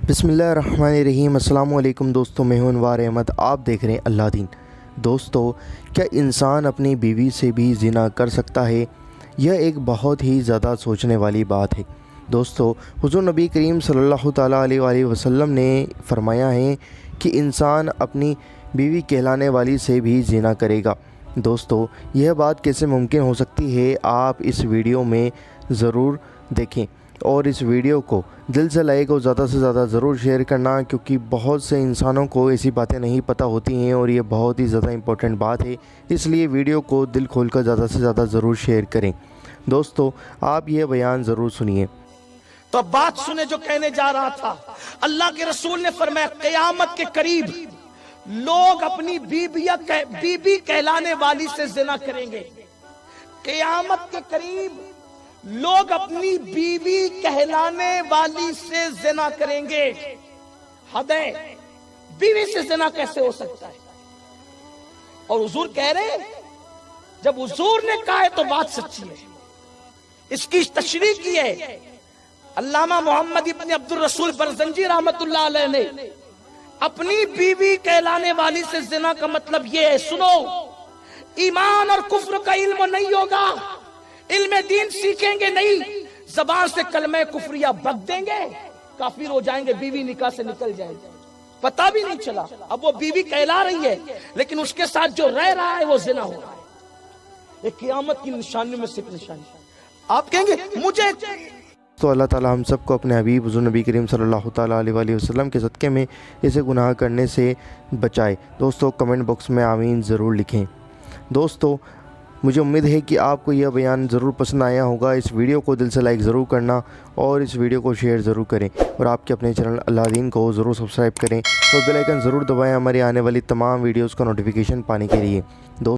بسم اللہ الرحمن الرحیم۔ السلام علیکم دوستو، میں ہوں انوار احمد، آپ دیکھ رہے ہیں اللہ دین۔ دوستو، کیا انسان اپنی بیوی سے بھی زنا کر سکتا ہے؟ یہ ایک بہت ہی زیادہ سوچنے والی بات ہے۔ دوستو، حضور نبی کریم صلی اللہ تعالیٰ علیہ وآلہ وسلم نے فرمایا ہے کہ انسان اپنی بیوی کہلانے والی سے بھی زنا کرے گا۔ دوستو، یہ بات کیسے ممکن ہو سکتی ہے؟ آپ اس ویڈیو میں ضرور دیکھیں اور اس ویڈیو کو دل سے لائک اور زیادہ سے زیادہ ضرور شیئر کرنا، کیونکہ بہت سے انسانوں کو ایسی باتیں نہیں پتہ ہوتی ہیں اور یہ بہت ہی زیادہ امپورٹنٹ بات ہے، اس لیے ویڈیو کو دل کھول کر زیادہ سے زیادہ ضرور شیئر کریں۔ دوستو، آپ یہ بیان ضرور سنیے۔ تو بات سنے جو کہنے جا رہا تھا۔ اللہ کے رسول نے فرمایا قیامت کے قریب لوگ اپنی بیوی کہلانے والی سے زنا کریں گے۔ قیامت کے قریب لوگ اپنی بیوی کہلانے والی سے زنا کریں گے۔ حد ہے، بیوی سے زنا کیسے ہو سکتا ہے؟ اور حضور کہہ رہے ہیں، جب حضور نے کہا ہے تو بات سچی ہے۔ اس کی تشریح کی ہے علامہ محمد ابن عبد الرسول برزنجی رحمت اللہ علیہ نے۔ اپنی بیوی کہلانے والی سے زنا کا مطلب یہ ہے، سنو، ایمان اور کفر کا علم نہیں ہوگا، علم دین سیکھیں گے نہیں، زبان سے کلمہ کفریہ بک دیں گے، کافر ہو جائیں گے، بیوی نکاح سے نکل جائے گی، پتہ بھی نہیں چلا اب وہ بیوی کہلا رہی ہے لیکن اس کے ساتھ جو رہ رہا ہے وہ زنا ہو رہا ہے۔ یہ قیامت کی نشانیوں میں سے ایک نشانی۔ آپ کہیں گے مجھے تو اللہ تعالی ہم سب کو اپنے حبیب حضور نبی کریم صلی اللہ تعالیٰ علیہ وآلہ وسلم کے صدقے میں اسے گناہ کرنے سے بچائے۔ دوستو، کمنٹ باکس میں آمین ضرور لکھیں۔ دوستو، مجھے امید ہے کہ آپ کو یہ بیان ضرور پسند آیا ہوگا۔ اس ویڈیو کو دل سے لائک ضرور کرنا اور اس ویڈیو کو شیئر ضرور کریں، اور آپ کے اپنے چینل اللہ دین کو ضرور سبسکرائب کریں اور بیل آئیکن ضرور دبائیں ہماری آنے والی تمام ویڈیوز کا نوٹیفیکیشن پانے کے لیے۔